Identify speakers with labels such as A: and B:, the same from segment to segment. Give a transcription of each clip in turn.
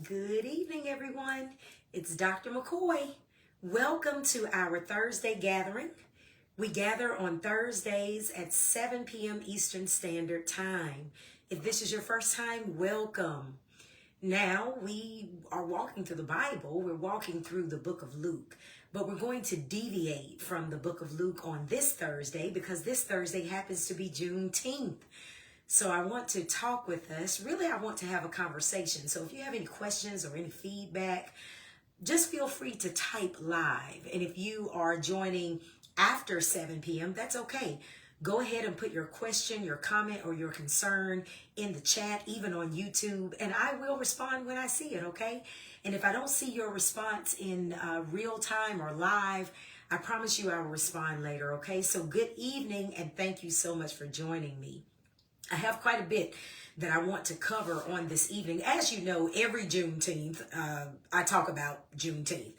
A: Good evening, everyone. It's Dr. McCoy. Welcome to our Thursday gathering. We gather on Thursdays at 7 p.m. Eastern Standard Time. If this is your first time, welcome. Now we are walking through the Bible. We're walking through the book of Luke, but we're going to deviate from the book of Luke on this Thursday because this Thursday happens to be Juneteenth. So I want to talk with us. Really, I want to have a conversation. So if you have any questions or any feedback, just feel free to type live. And if you are joining after 7 p.m., that's okay. Go ahead and put your question, your comment, or your concern in the chat, even on YouTube, and I will respond when I see it, okay? And if I don't see your response in real time or live, I promise you I will respond later, okay? So good evening, and thank you so much for joining me. I have quite a bit that I want to cover on this evening. As you know, every Juneteenth, I talk about Juneteenth.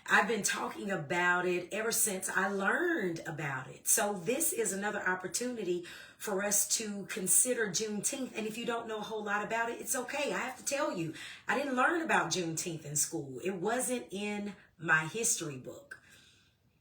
A: I've been talking about it ever since I learned about it. So this is another opportunity for us to consider Juneteenth. And if you don't know a whole lot about it, it's okay. I have to tell you, I didn't learn about Juneteenth in school. It wasn't in my history book.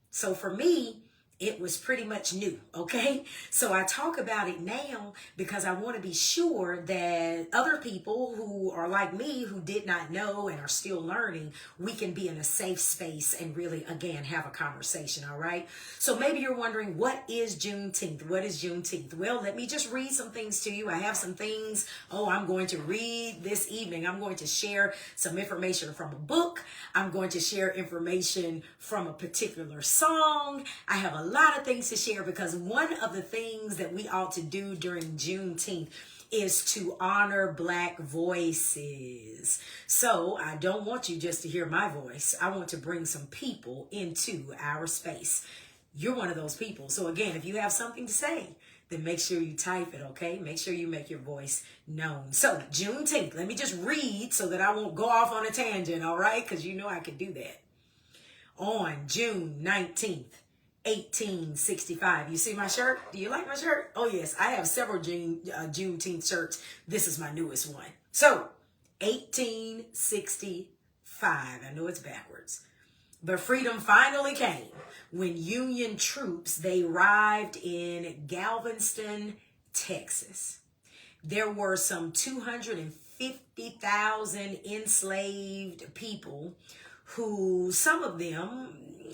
A: So for me, it was pretty much new, okay? So I talk about it now because I want to be sure that other people who are like me, who did not know and are still learning, we can be in a safe space and really, again, have a conversation, all right? So maybe you're wondering, what is Juneteenth? What is Juneteenth? Well, let me just read some things to you. I have some things, I'm going to read this evening. I'm going to share some information from a book. I'm going to share information from a particular song. I have a lot of things to share because one of the things that we ought to do during Juneteenth is to honor Black voices. So I don't want you just to hear my voice. I want to bring some people into our space. You're one of those people. So again, if you have something to say, then make sure you type it, okay? Make sure you make your voice known. So Juneteenth, let me just read so that I won't go off on a tangent, all right? Because you know I could do that. On June 19th, 1865. You see my shirt? Do you like my shirt? Oh, yes. I have several Juneteenth shirts. This is my newest one. So, 1865. I know it's backwards. But freedom finally came when Union troops, they arrived in Galveston, Texas. There were some 250,000 enslaved people who, some of them,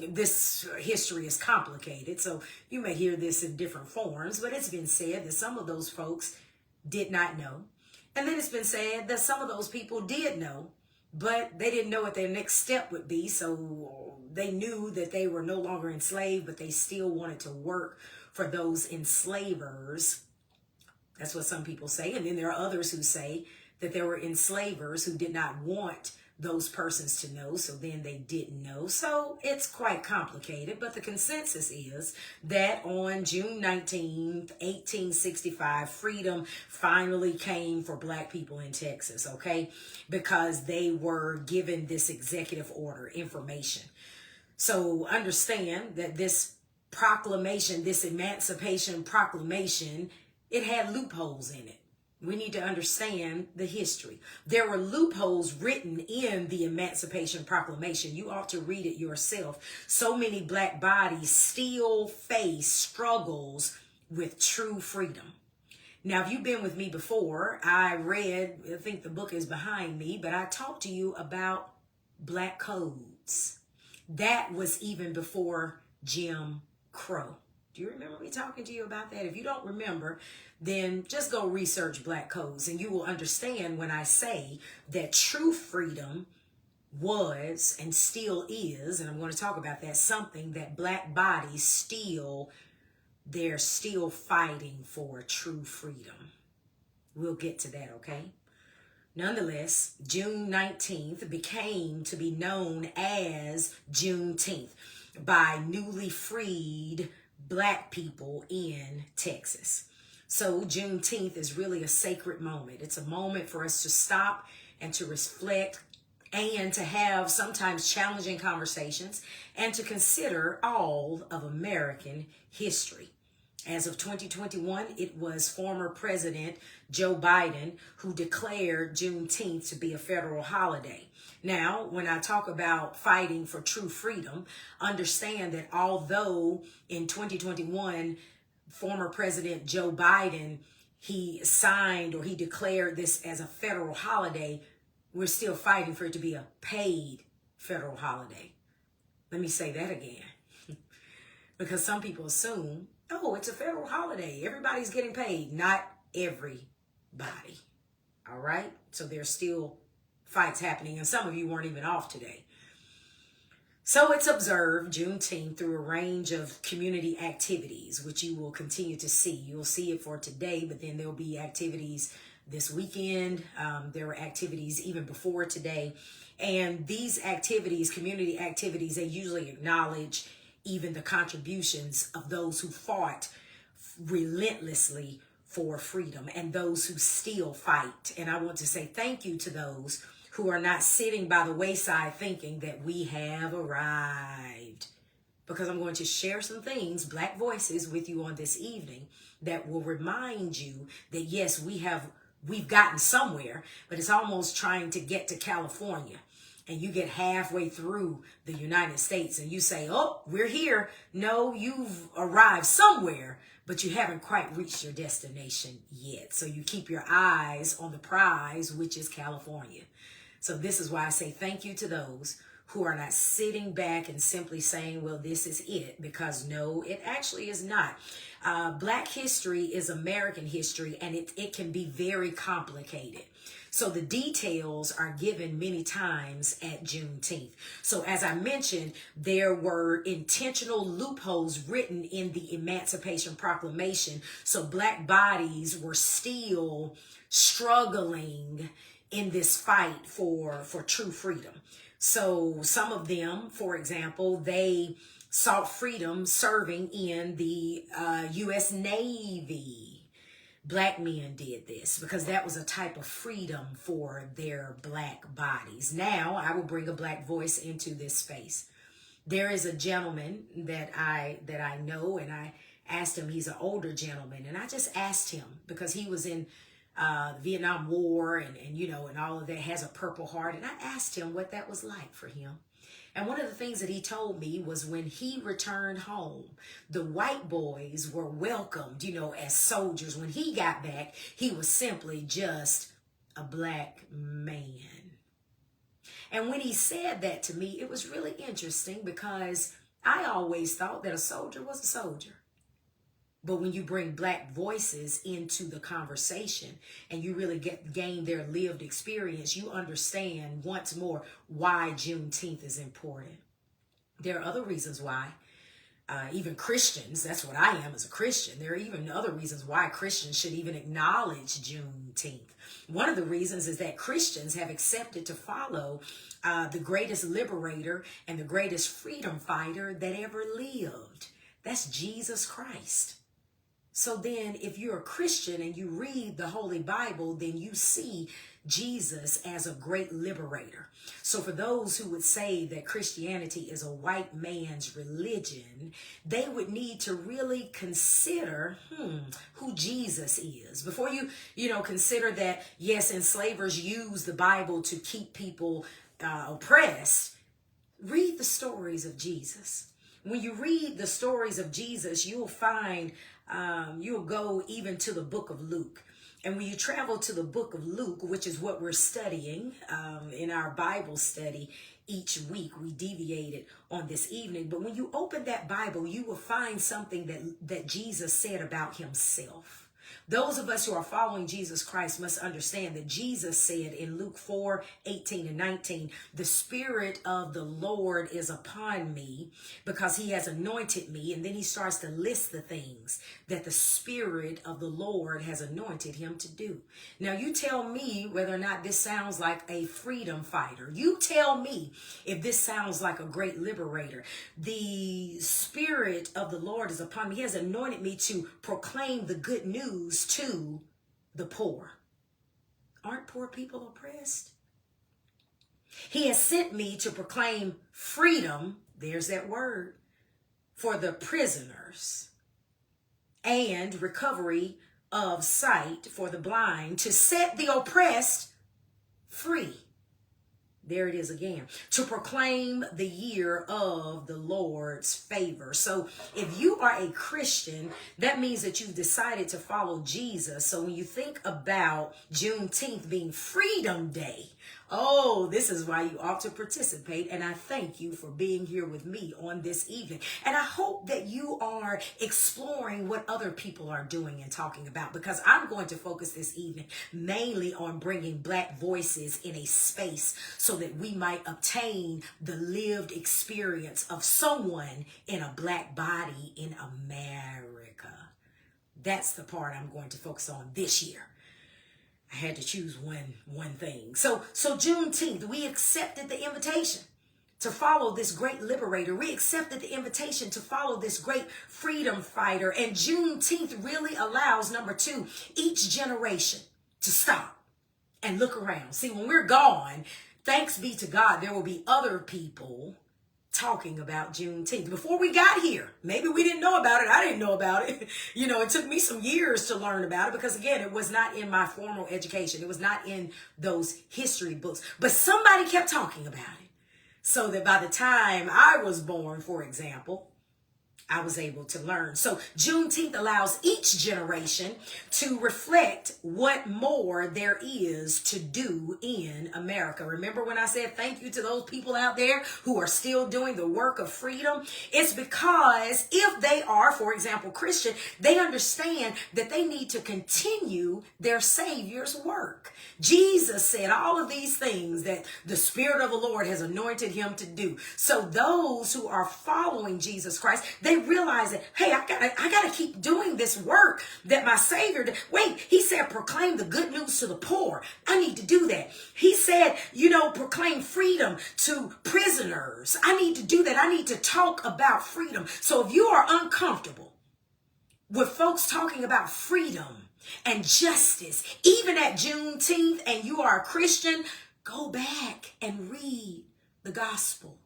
A: this history is complicated, so you may hear this in different forms, but it's been said that some of those folks did not know. And then it's been said that some of those people did know, but they didn't know what their next step would be, so they knew that they were no longer enslaved, but they still wanted to work for those enslavers. That's what some people say. And then there are others who say that there were enslavers who did not want those persons to know, so then they didn't know. So it's quite complicated, but the consensus is that on June 19th, 1865, freedom finally came for Black people in Texas, okay? Because they were given this executive order information. So understand that this proclamation, this Emancipation Proclamation, it had loopholes in it. We need to understand the history. There were loopholes written in the Emancipation Proclamation. You ought to read it yourself. So many Black bodies still face struggles with true freedom. Now, if you've been with me before, I think the book is behind me, but I talked to you about Black codes. That was even before Jim Crow. Do you remember me talking to you about that? If you don't remember, then just go research Black codes and you will understand when I say that true freedom was and still is, and I'm going to talk about that, something that Black bodies they're still fighting for true freedom. We'll get to that, okay? Nonetheless, June 19th became to be known as Juneteenth by newly freed Black people in Texas. So Juneteenth is really a sacred moment. It's a moment for us to stop and to reflect and to have sometimes challenging conversations and to consider all of American history. As of 2021, it was former President Joe Biden who declared Juneteenth to be a federal holiday. Now, when I talk about fighting for true freedom, understand that although in 2021, former President Joe Biden, he signed or he declared this as a federal holiday, we're still fighting for it to be a paid federal holiday. Let me say that again. Because some people assume, oh, it's a federal holiday, everybody's getting paid. Not everybody. All right? So there's still fights happening, and some of you weren't even off today. So it's observed Juneteenth through a range of community activities, which you will continue to see. You'll see it for today, but then there'll be activities this weekend. There were activities even before today. And these activities, community activities, they usually acknowledge even the contributions of those who fought relentlessly for freedom and those who still fight. And I want to say thank you to those who are not sitting by the wayside thinking that we have arrived. Because I'm going to share some things, Black voices, with you on this evening that will remind you that yes, we've gotten somewhere, but it's almost trying to get to California. And you get halfway through the United States and you say, oh, we're here. No, you've arrived somewhere, but you haven't quite reached your destination yet. So you keep your eyes on the prize, which is California. So this is why I say thank you to those who are not sitting back and simply saying, well, this is it, because no, it actually is not. Black history is American history, and it can be very complicated. So the details are given many times at Juneteenth. So as I mentioned, there were intentional loopholes written in the Emancipation Proclamation. So Black bodies were still struggling in this fight for true freedom. So some of them, for example, they sought freedom serving in the U.S. Navy. Black men did this because that was a type of freedom for their Black bodies. Now I will bring a Black voice into this space. There is a gentleman that I know, and I asked him, he's an older gentleman, and I just asked him because he was in the Vietnam War and all of that, has a Purple Heart, and I asked him what that was like for him. And one of the things that he told me was when he returned home, the white boys were welcomed, as soldiers. When he got back, he was simply just a Black man. And when he said that to me, it was really interesting because I always thought that a soldier was a soldier. But when you bring Black voices into the conversation and you really gain their lived experience, you understand once more why Juneteenth is important. There are other reasons why. Even Christians, that's what I am as a Christian. There are even other reasons why Christians should even acknowledge Juneteenth. One of the reasons is that Christians have accepted to follow the greatest liberator and the greatest freedom fighter that ever lived. That's Jesus Christ. So then if you're a Christian and you read the Holy Bible, then you see Jesus as a great liberator. So for those who would say that Christianity is a white man's religion, they would need to really consider who Jesus is. Before you consider that, yes, enslavers use the Bible to keep people oppressed, read the stories of Jesus. When you read the stories of Jesus, you'll find you'll go even to the book of Luke. And when you travel to the book of Luke, which is what we're studying in our Bible study each week, we deviated on this evening. But when you open that Bible, you will find something that Jesus said about himself. Those of us who are following Jesus Christ must understand that Jesus said in Luke 4:18-19, the Spirit of the Lord is upon me because he has anointed me. And then he starts to list the things that the Spirit of the Lord has anointed him to do. Now you tell me whether or not this sounds like a freedom fighter. You tell me if this sounds like a great liberator. The Spirit of the Lord is upon me. He has anointed me to proclaim the good news to the poor. Aren't poor people oppressed? He has sent me to proclaim freedom, there's that word, for the prisoners, and recovery of sight for the blind, to set the oppressed free. There it is again. To proclaim the year of the Lord's favor. So if you are a Christian, that means that you've decided to follow Jesus. So when you think about Juneteenth being Freedom Day, oh, this is why you ought to participate. And I thank you for being here with me on this evening. And I hope that you are exploring what other people are doing and talking about, because I'm going to focus this evening mainly on bringing Black voices in a space so that we might obtain the lived experience of someone in a Black body in America. That's the part I'm going to focus on this year. I had to choose one thing. So Juneteenth, we accepted the invitation to follow this great liberator. We accepted the invitation to follow this great freedom fighter. And Juneteenth really allows, number two, each generation to stop and look around. See, when we're gone, thanks be to God, there will be other people talking about Juneteenth. Before we got here, maybe we didn't know about it. I didn't know about it. You know, it took me some years to learn about it because, again, it was not in my formal education. It was not in those history books. But somebody kept talking about it. So that by the time I was born, for example, I was able to learn. So Juneteenth allows each generation to reflect what more there is to do in America. Remember when I said thank you to those people out there who are still doing the work of freedom? It's because if they are, for example, Christian, they understand that they need to continue their Savior's work. Jesus said all of these things that the Spirit of the Lord has anointed him to do. So those who are following Jesus Christ, they realize that, hey, I gotta keep doing this work that my Savior did. Wait, he said, proclaim the good news to the poor. I need to do that. He said, proclaim freedom to prisoners. I need to do that. I need to talk about freedom. So if you are uncomfortable with folks talking about freedom and justice, even at Juneteenth, and you are a Christian, go back and read the Gospels.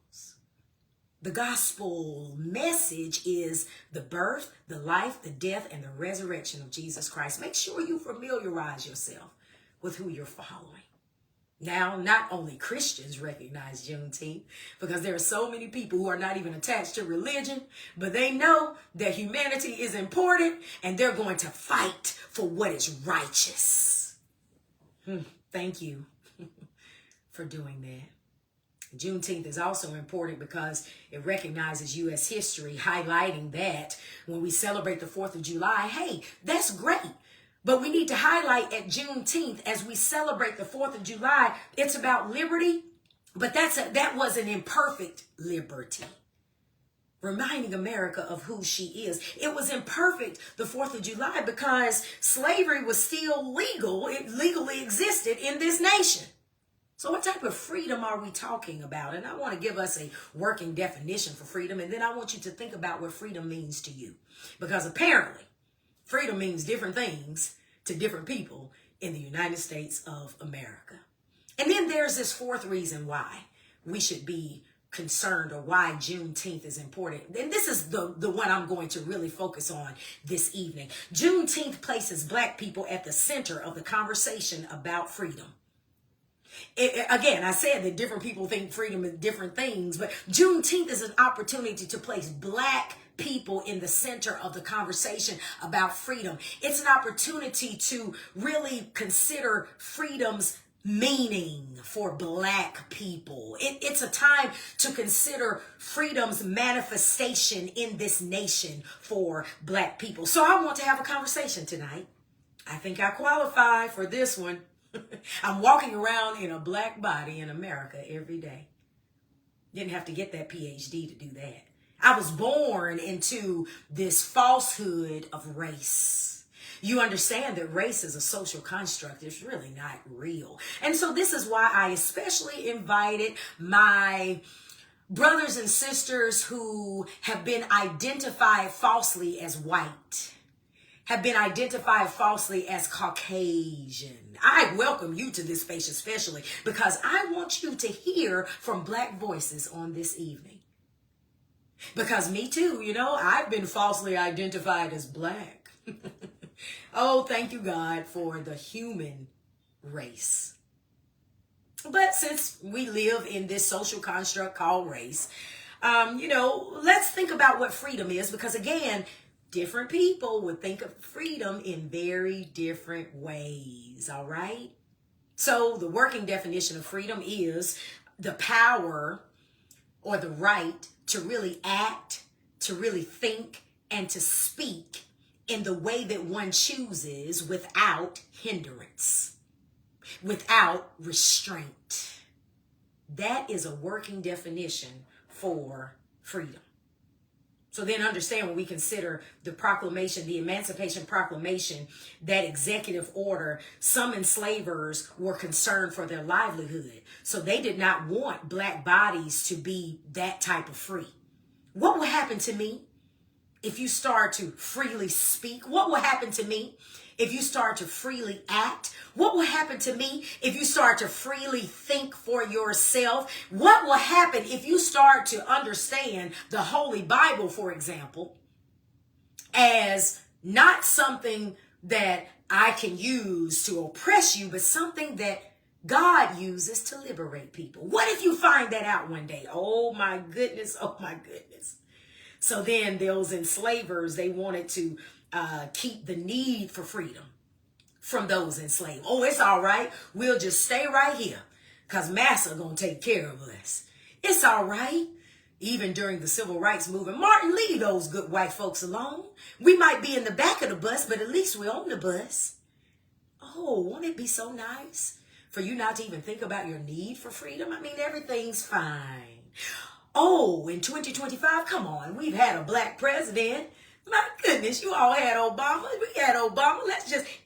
A: The gospel message is the birth, the life, the death, and the resurrection of Jesus Christ. Make sure you familiarize yourself with who you're following. Now, not only Christians recognize Juneteenth, because there are so many people who are not even attached to religion, but they know that humanity is important and they're going to fight for what is righteous. Thank you for doing that. Juneteenth is also important because it recognizes U.S. history, highlighting that when we celebrate the 4th of July, hey, that's great. But we need to highlight at Juneteenth, as we celebrate the 4th of July, it's about liberty, but that was an imperfect liberty. Reminding America of who she is. It was imperfect, the 4th of July, because slavery was still legal. It legally existed in this nation. So what type of freedom are we talking about? And I want to give us a working definition for freedom, and then I want you to think about what freedom means to you. Because apparently, freedom means different things to different people in the United States of America. And then there's this fourth reason why we should be concerned, or why Juneteenth is important. And this is the one I'm going to really focus on this evening. Juneteenth places Black people at the center of the conversation about freedom. Again, I said that different people think freedom is different things, but Juneteenth is an opportunity to place Black people in the center of the conversation about freedom. It's an opportunity to really consider freedom's meaning for Black people. It's a time to consider freedom's manifestation in this nation for Black people. So I want to have a conversation tonight. I think I qualify for this one. I'm walking around in a Black body in America every day. Didn't have to get that PhD to do that. I was born into this falsehood of race. You understand that race is a social construct. It's really not real. And so this is why I especially invited my brothers and sisters who have been identified falsely as white, have been identified falsely as Caucasian. I welcome you to this space especially because I want you to hear from Black voices on this evening. Because me too, I've been falsely identified as Black. Oh, thank you, God, for the human race. But since we live in this social construct called race, let's think about what freedom is, because again, different people would think of freedom in very different ways, all right? So the working definition of freedom is the power or the right to really act, to really think, and to speak in the way that one chooses without hindrance, without restraint. That is a working definition for freedom. So then understand, when we consider the proclamation, the Emancipation Proclamation, that executive order, some enslavers were concerned for their livelihood. So they did not want black bodies to be that type of free. What will happen to me if you start to freely speak? What will happen to me if you start to freely act? What will happen to me if you start to freely think for yourself? What will happen if you start to understand the Holy Bible, for example, as not something that I can use to oppress you, but something that God uses to liberate people? What if you find that out one day? Oh my goodness, oh my goodness. So then those enslavers, they wanted to keep the need for freedom from those enslaved. Oh, it's all right. We'll just stay right here because Massa gonna take care of us. It's all right. Even during the civil rights movement, Martin, leave those good white folks alone. We might be in the back of the bus, but at least we're on the bus. Oh, won't it be so nice for you not to even think about your need for freedom? I mean, everything's fine. Oh, in 2025, come on, we've had a black president. My goodness, you all had Obama. We had Obama.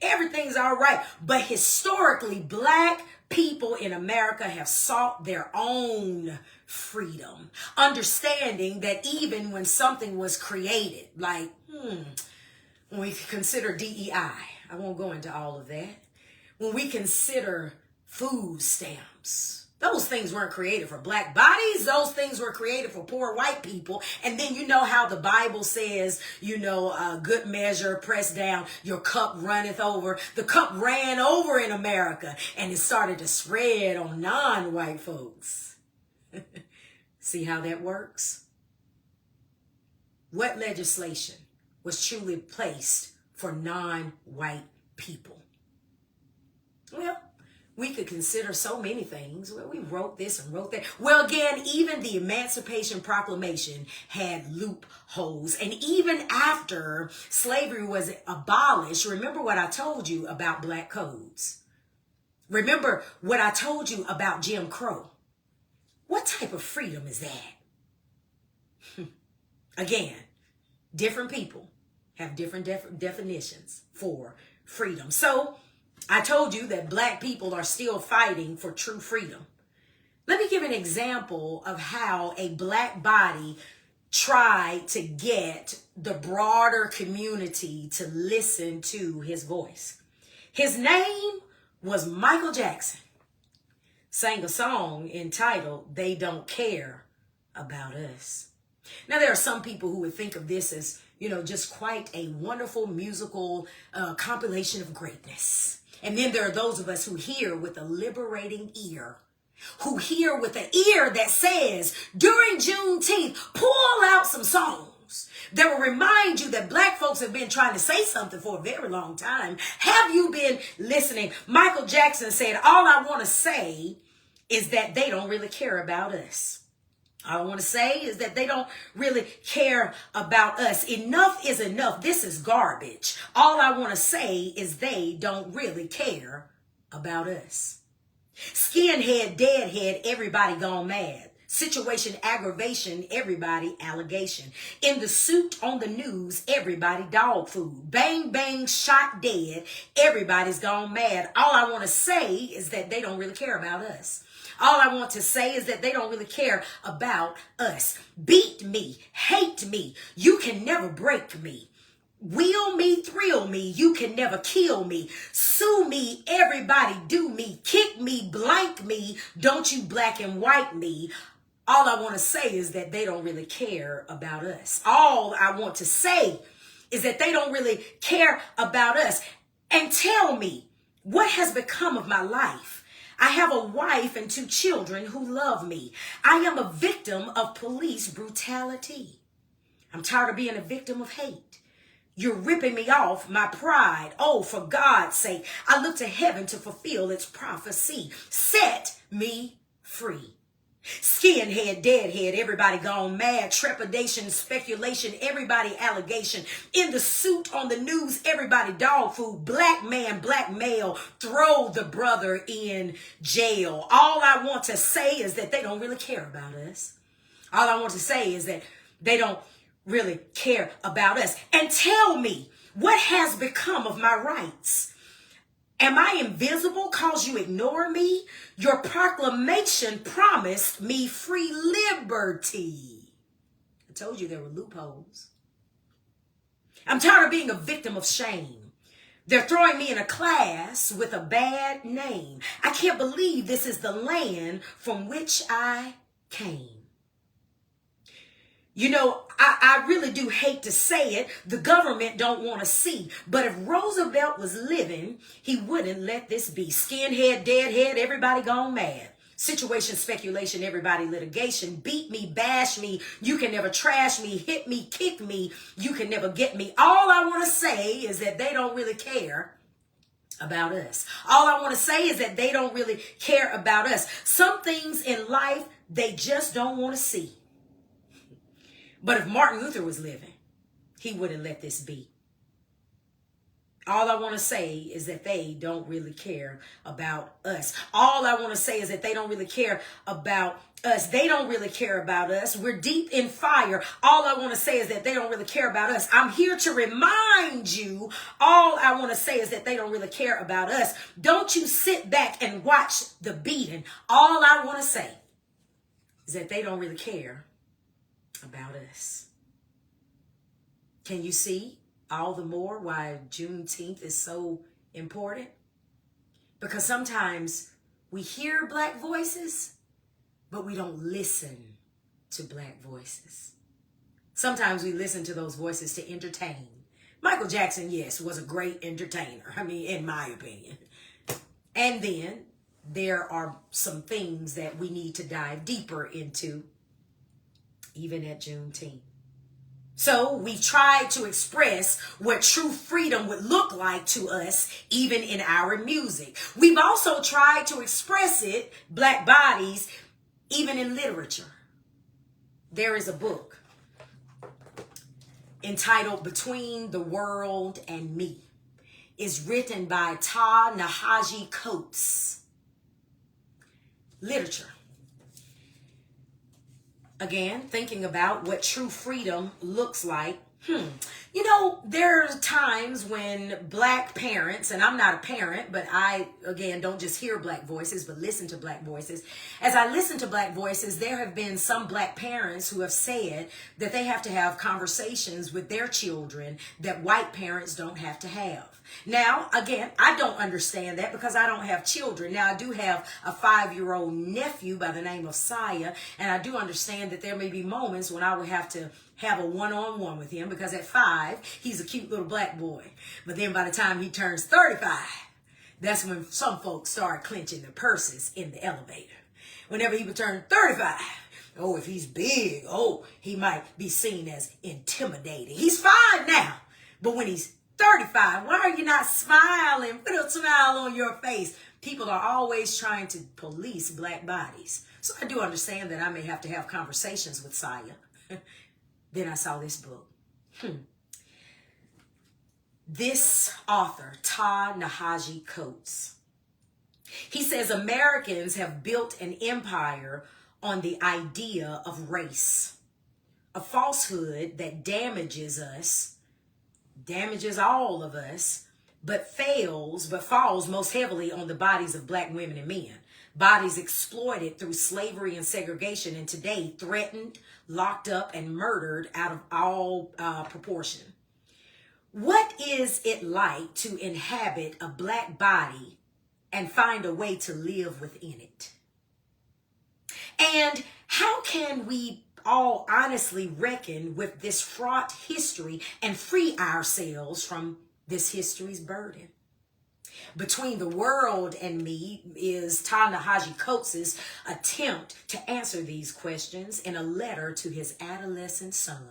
A: Everything's all right. But historically, black people in America have sought their own freedom, understanding that even when something was created, like, when we consider DEI, I won't go into all of that. When we consider food stamps, those things weren't created for black bodies. Those things were created for poor white people. And then you know how the Bible says, good measure, pressed down, your cup runneth over. The cup ran over in America and it started to spread on non-white folks. See how that works? What legislation was truly placed for non-white people? Well, we could consider so many things. Well, we wrote this and wrote that. Well, again, even the Emancipation Proclamation had loopholes. And even after slavery was abolished, remember what I told you about black codes. Remember what I told you about Jim Crow. What type of freedom is that? Again, different people have different definitions for freedom. So I told you that black people are still fighting for true freedom. Let me give an example of how a black body tried to get the broader community to listen to his voice. His name was Michael Jackson. Sang a song entitled, "They Don't Care About Us." Now, there are some people who would think of this as, just quite a wonderful musical compilation of greatness. And then there are those of us who hear with a liberating ear, who hear with an ear that says, during Juneteenth, pull out some songs that will remind you that black folks have been trying to say something for a very long time. Have you been listening? Michael Jackson said, all I want to say is that they don't really care about us. All I want to say is that they don't really care about us. Enough is enough. This is garbage. All I want to say is they don't really care about us. Skinhead, deadhead, everybody gone mad. Situation, aggravation, everybody allegation. In the suit on the news, everybody dog food. Bang, bang, shot dead, everybody's gone mad. All I want to say is that they don't really care about us. All I want to say is that they don't really care about us. Beat me, hate me, you can never break me. Wheel me, thrill me, you can never kill me. Sue me, everybody do me. Kick me, blank me, don't you black and white me. All I want to say is that they don't really care about us. All I want to say is that they don't really care about us. And tell me, what has become of my life? I have a wife and 2 children who love me. I am a victim of police brutality. I'm tired of being a victim of hate. You're ripping me off my pride. Oh, for God's sake, I look to heaven to fulfill its prophecy. Set me free. Skinhead, deadhead, everybody gone mad, trepidation, speculation, everybody allegation. In the suit on the news, everybody dog food, black man, black male, throw the brother in jail. All I want to say is that they don't really care about us. All I want to say is that they don't really care about us. And tell me, what has become of my rights? Am I invisible cause you ignore me? Your proclamation promised me free liberty. I told you there were loopholes. I'm tired of being a victim of shame. They're throwing me in a class with a bad name. I can't believe this is the land from which I came. You know, I really do hate to say it. The government don't want to see. But if Roosevelt was living, he wouldn't let this be. Skinhead, deadhead, everybody gone mad. Situation, speculation, everybody litigation. Beat me, bash me. You can never trash me, hit me, kick me. You can never get me. All I want to say is that they don't really care about us. All I want to say is that they don't really care about us. Some things in life, they just don't want to see. But if Martin Luther was living, he wouldn't let this be. All I want to say is that they don't really care about us. All I want to say is that they don't really care about us. They don't really care about us. We're deep in fire. All I want to say is that they don't really care about us. I'm here to remind you. All I want to say is that they don't really care about us. Don't you sit back and watch the beating. All I want to say is that they don't really care about us. Can you see all the more why Juneteenth is so important? Because sometimes we hear black voices, but we don't listen to black voices. Sometimes we listen to those voices to entertain. Michael Jackson, yes, was a great entertainer. I mean, in my opinion. And then there are some things that we need to dive deeper into, even at Juneteenth. So we tried to express what true freedom would look like to us, even in our music. We've also tried to express it, black bodies, even in literature. There is a book entitled Between the World and Me. It's written by Ta-Nehisi Coates. Literature. Again, thinking about what true freedom looks like. You know, there are times when black parents, and I'm not a parent, but I, again, don't just hear black voices, but listen to black voices. As I listen to black voices, there have been some black parents who have said that they have to have conversations with their children that white parents don't have to have. Now, again, I don't understand that because I don't have children. Now, I do have a 5-year-old nephew by the name of Saya, and I do understand that there may be moments when I would have to have a one-on-one with him because at 5, he's a cute little black boy. But then by the time he turns 35, that's when some folks start clenching their purses in the elevator. Whenever he would turn 35, oh, if he's big, oh, he might be seen as intimidating. He's 5 now, but when he's 35, why are you not smiling? Put a smile on your face. People are always trying to police black bodies. So I do understand that I may have to have conversations with Saya. Then I saw this book. This author, Ta-Nehisi Coates, he says Americans have built an empire on the idea of race, a falsehood that damages us, damages all of us, but falls most heavily on the bodies of black women and men. Bodies exploited through slavery and segregation, and today threatened, locked up, and murdered out of all proportion. What is it like to inhabit a black body and find a way to live within it? And how can we all honestly reckon with this fraught history and free ourselves from this history's burden. Between the World and Me is Ta-Nehisi Coates' attempt to answer these questions in a letter to his adolescent son.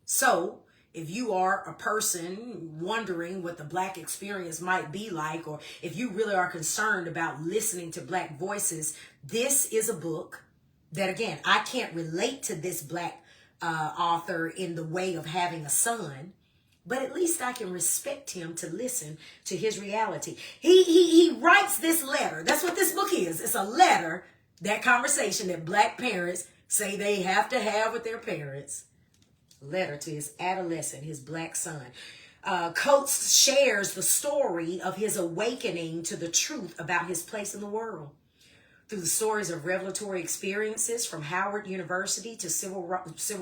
A: So, if you are a person wondering what the Black experience might be like, or if you really are concerned about listening to Black voices, this is a book that, again, I can't relate to this Black author in the way of having a son, but at least I can respect him to listen to his reality. He writes this letter. That's what this book is. It's a letter, that conversation that Black parents say they have to have with their parents. Letter to his adolescent, his Black son. Coates shares the story of his awakening to the truth about his place in the world. Through the stories of revelatory experiences from Howard University to Civil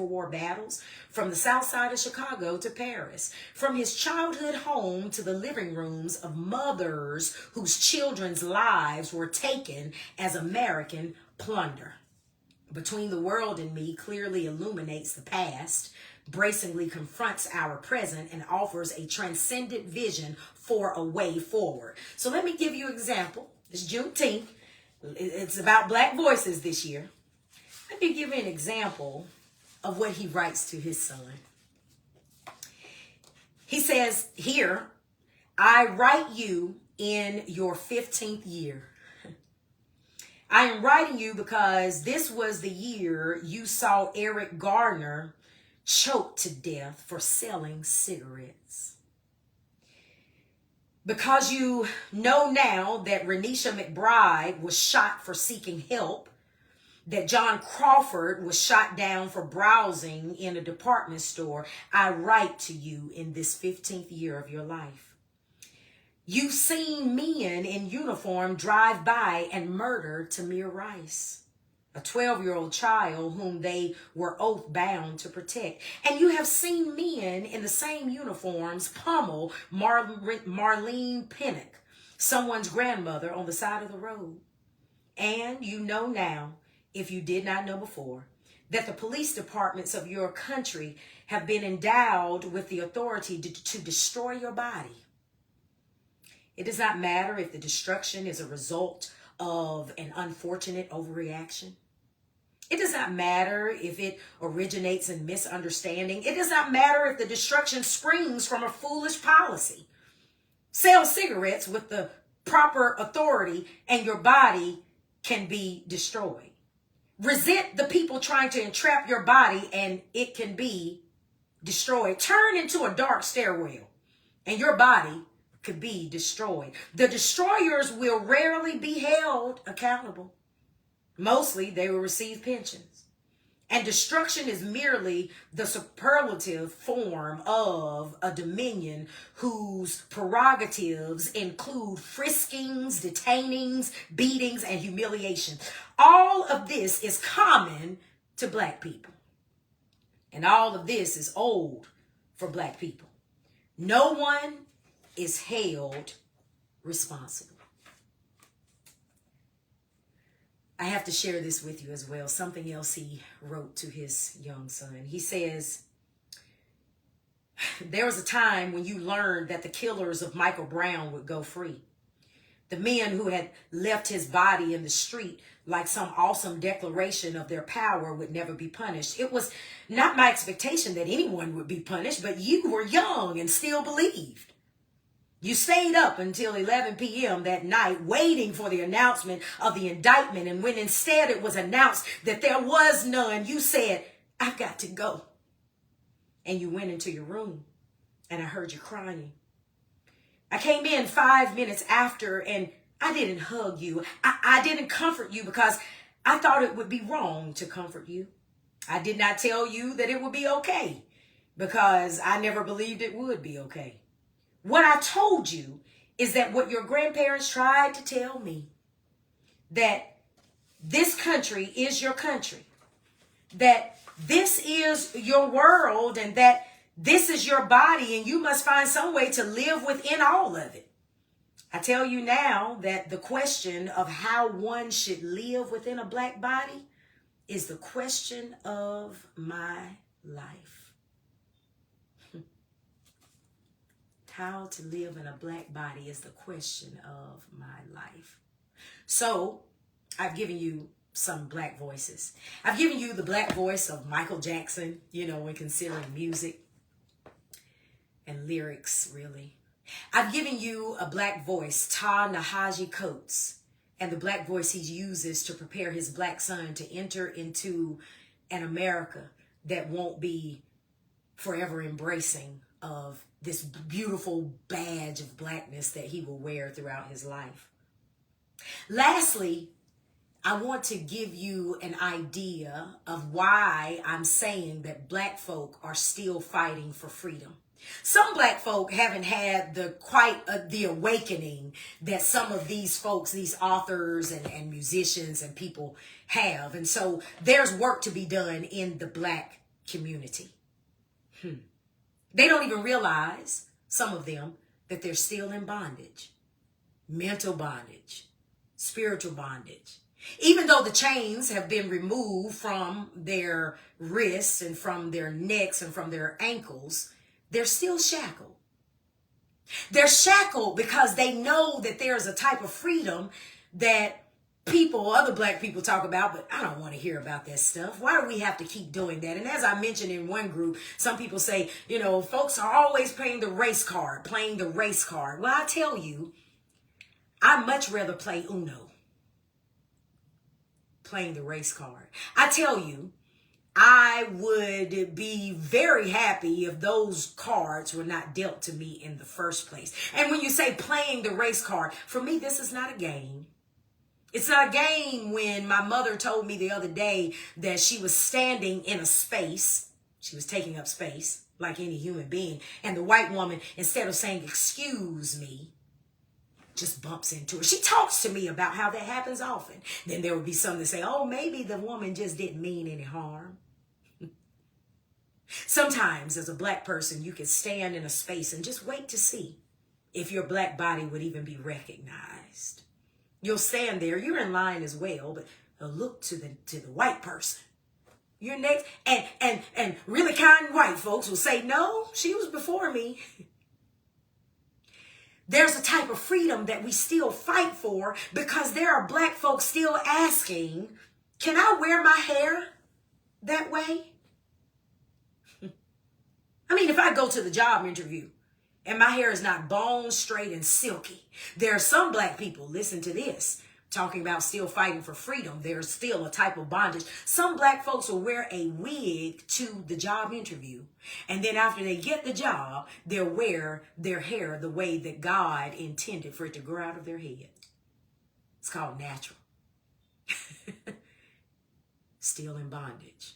A: War battles, from the South Side of Chicago to Paris, from his childhood home to the living rooms of mothers whose children's lives were taken as American plunder. Between the World and Me clearly illuminates the past, bracingly confronts our present, and offers a transcendent vision for a way forward. So let me give you an example. It's Juneteenth. It's about Black voices this year. Let me give you an example of what he writes to his son. He says here, I write you in your 15th year. I am writing you because this was the year you saw Eric Garner choked to death for selling cigarettes. Because you know now that Renisha McBride was shot for seeking help, that John Crawford was shot down for browsing in a department store, I write to you in this 15th year of your life. You've seen men in uniform drive by and murder Tamir Rice, a 12-year-old child whom they were oath-bound to protect. And you have seen men in the same uniforms pummel Marlene Pinnock, someone's grandmother, on the side of the road. And you know now, if you did not know before, that the police departments of your country have been endowed with the authority to destroy your body. It does not matter if the destruction is a result of an unfortunate overreaction. It does not matter if it originates in misunderstanding. It does not matter if the destruction springs from a foolish policy. Sell cigarettes with the proper authority and your body can be destroyed. Resent the people trying to entrap your body and it can be destroyed. Turn into a dark stairwell and your body could be destroyed. The destroyers will rarely be held accountable. Mostly they will receive pensions. And destruction is merely the superlative form of a dominion whose prerogatives include friskings, detainings, beatings, and humiliation. All of this is common to Black people. And all of this is old for Black people. No one is held responsible. I have to share this with you as well. Something else he wrote to his young son. He says, there was a time when you learned that the killers of Michael Brown would go free. The men who had left his body in the street like some awesome declaration of their power would never be punished. It was not my expectation that anyone would be punished, but you were young and still believed. You stayed up until 11 p.m. that night waiting for the announcement of the indictment. And when instead it was announced that there was none, you said, I've got to go. And you went into your room and I heard you crying. I came in 5 minutes after and I didn't hug you. I didn't comfort you because I thought it would be wrong to comfort you. I did not tell you that it would be okay because I never believed it would be okay. What I told you is that what your grandparents tried to tell me, that this country is your country, that this is your world, and that this is your body, and you must find some way to live within all of it. I tell you now that the question of how one should live within a Black body is the question of my life. How to live in a black body is the question of my life. So I've given you some black voices. I've given you the black voice of Michael Jackson, when considering music and lyrics, really. I've given you a black voice, Ta-Nehisi Coates, and the black voice he uses to prepare his black son to enter into an America that won't be forever embracing of this beautiful badge of blackness that he will wear throughout his life. Lastly, I want to give you an idea of why I'm saying that black folk are still fighting for freedom. Some black folk haven't had the awakening that some of these folks, these authors and musicians and people have. And so there's work to be done in the black community. They don't even realize, some of them, that they're still in bondage, mental bondage, spiritual bondage. Even though the chains have been removed from their wrists and from their necks and from their ankles, they're still shackled. They're shackled because they know that there's a type of freedom that other black people talk about, but I don't want to hear about that stuff. Why do we have to keep doing that? And as I mentioned in one group, some people say, folks are always playing the race card. Well, I tell you, I'd much rather play Uno. Playing the race card. I tell you, I would be very happy if those cards were not dealt to me in the first place. And when you say playing the race card, for me, this is not a game. It's not a game. When my mother told me the other day that she was standing in a space, she was taking up space like any human being, and the white woman, instead of saying, "Excuse me," just bumps into her. She talks to me about how that happens often. Then there would be some that say, "Oh, maybe the woman just didn't mean any harm." Sometimes as a black person, you can stand in a space and just wait to see if your black body would even be recognized. You'll stand there, you're in line as well, but look to the white person. You're next, and really kind white folks will say, "No, she was before me." There's a type of freedom that we still fight for because there are black folks still asking, "Can I wear my hair that way?" I mean, if I go to the job interview and my hair is not bone straight and silky, there are some black people, listen to this, talking about still fighting for freedom. There's still a type of bondage. Some black folks will wear a wig to the job interview. And then after they get the job, they'll wear their hair the way that God intended for it to grow out of their head. It's called natural. Still in bondage.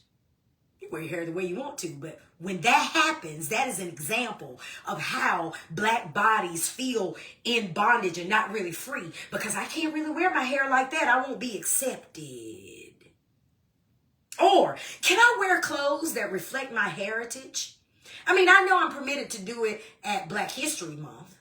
A: You wear your hair the way you want to, but when that happens, that is an example of how black bodies feel in bondage and not really free. Because I can't really wear my hair like that. I won't be accepted. Or, can I wear clothes that reflect my heritage? I mean, I know I'm permitted to do it at Black History Month.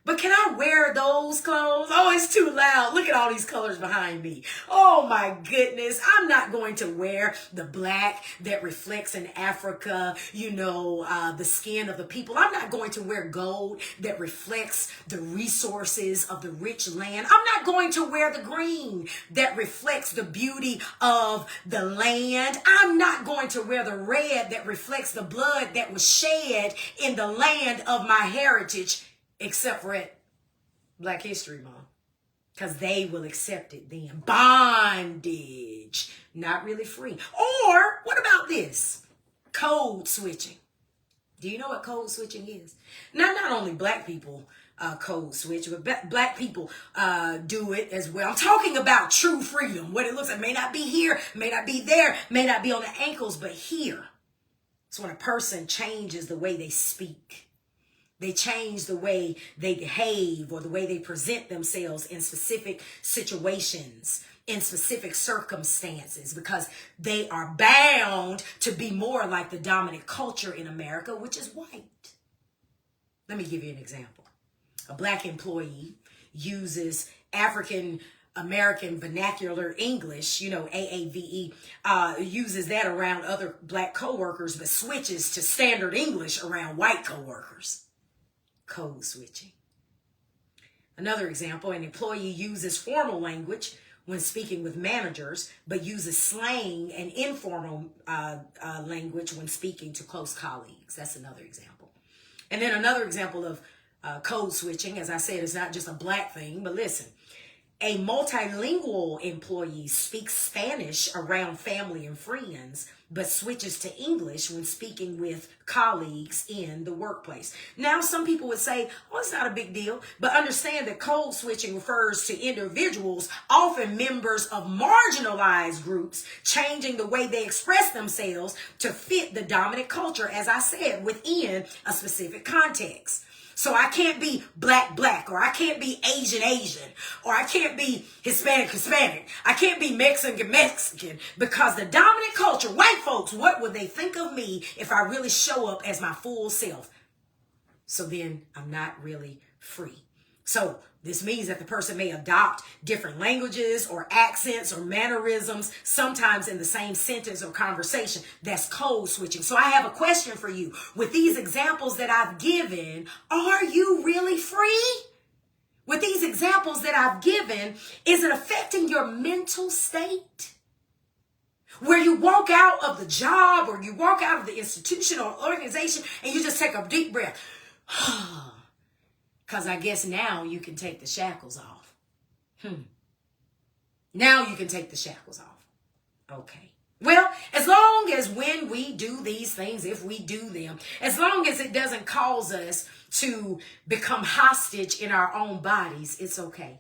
A: But can I wear those clothes? Oh, it's too loud. Look at all these colors behind me. Oh my goodness. I'm not going to wear the black that reflects in Africa, the skin of the people. I'm not going to wear gold that reflects the resources of the rich land. I'm not going to wear the green that reflects the beauty of the land. I'm not going to wear the red that reflects the blood that was shed in the land of my heritage. Except for at Black History Month. Because they will accept it then. Bondage. Not really free. Or, what about this? Code switching. Do you know what code switching is? Now, not only black people code switch, but black people do it as well. I'm talking about true freedom. What it looks like may not be here, may not be there, may not be on the ankles, but here. It's when a person changes the way they speak. They change the way they behave or the way they present themselves in specific situations, in specific circumstances, because they are bound to be more like the dominant culture in America, which is white. Let me give you an example. A black employee uses African American Vernacular English, AAVE, uses that around other black coworkers, but switches to standard English around white coworkers. Code switching. Another example, an employee uses formal language when speaking with managers, but uses slang and informal language when speaking to close colleagues. That's another example. And then another example of code switching, as I said, is not just a black thing, but listen. A multilingual employee speaks Spanish around family and friends, but switches to English when speaking with colleagues in the workplace. Now, some people would say, oh, it's not a big deal, but understand that code switching refers to individuals, often members of marginalized groups, changing the way they express themselves to fit the dominant culture, as I said, within a specific context. So I can't be black, or I can't be Asian, or I can't be Hispanic. I can't be Mexican, because the dominant culture, white folks, what would they think of me if I really show up as my full self? So then I'm not really free. So this means that the person may adopt different languages or accents or mannerisms, sometimes in the same sentence or conversation. That's code switching. So I have a question for you. With these examples that I've given, are you really free? With these examples that I've given, is it affecting your mental state? Where you walk out of the job or you walk out of the institution or organization and you just take a deep breath. Because I guess now you can take the shackles off. Now you can take the shackles off. Okay. Well, as long as when we do these things, if we do them, as long as it doesn't cause us to become hostage in our own bodies, it's okay.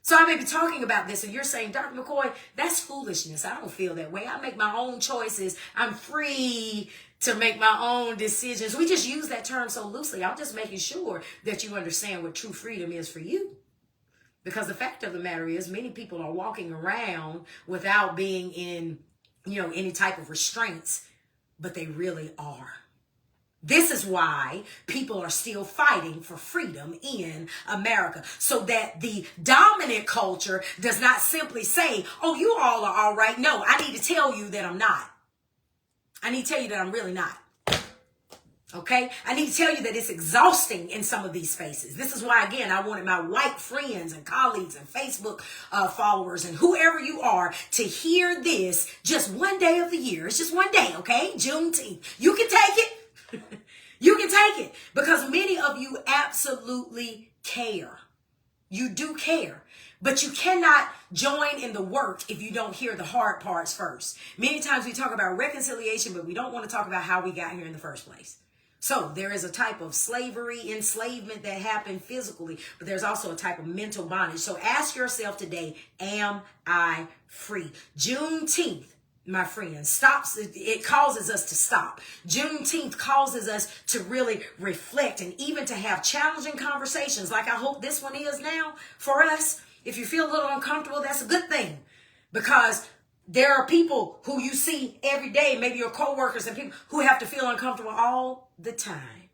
A: So I may be talking about this and you're saying, Dr. McCoy, that's foolishness. I don't feel that way. I make my own choices. I'm free to make my own decisions. We just use that term so loosely. I'm just making sure that you understand what true freedom is for you. Because the fact of the matter is, many people are walking around without being in, any type of restraints, but they really are. This is why people are still fighting for freedom in America, so that the dominant culture does not simply say, oh, you all are all right. No, I need to tell you that I'm not. I need to tell you that I'm really not. Okay? I need to tell you that it's exhausting in some of these spaces. This is why, again, I wanted my white friends and colleagues and Facebook followers and whoever you are to hear this just one day of the year. It's just one day, okay? Juneteenth. You can take it. You can take it, because many of you absolutely care. You do care. But you cannot join in the work if you don't hear the hard parts first. Many times we talk about reconciliation, but we don't want to talk about how we got here in the first place. So there is a type of slavery, enslavement that happened physically, but there's also a type of mental bondage. So ask yourself today, am I free? Juneteenth, my friends, it causes us to stop. Juneteenth causes us to really reflect and even to have challenging conversations like I hope this one is now for us. If you feel a little uncomfortable, that's a good thing, because there are people who you see every day, maybe your coworkers and people who have to feel uncomfortable all the time.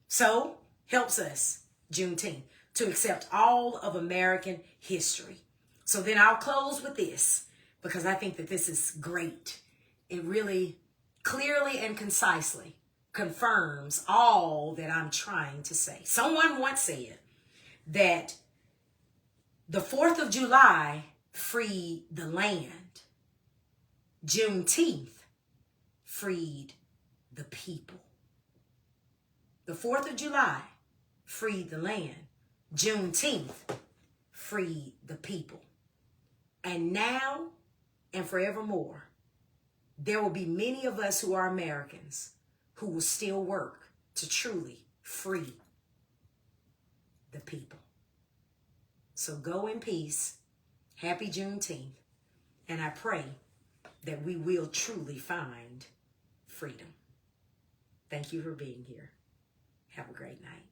A: So helps us, Juneteenth, to accept all of American history. So then I'll close with this, because I think that this is great. It really clearly and concisely confirms all that I'm trying to say. Someone once said that the 4th of July freed the land. Juneteenth freed the people. The 4th of July freed the land. Juneteenth freed the people. And now and forevermore, there will be many of us who are Americans who will still work to truly free the people. So go in peace. Happy Juneteenth. And I pray that we will truly find freedom. Thank you for being here. Have a great night.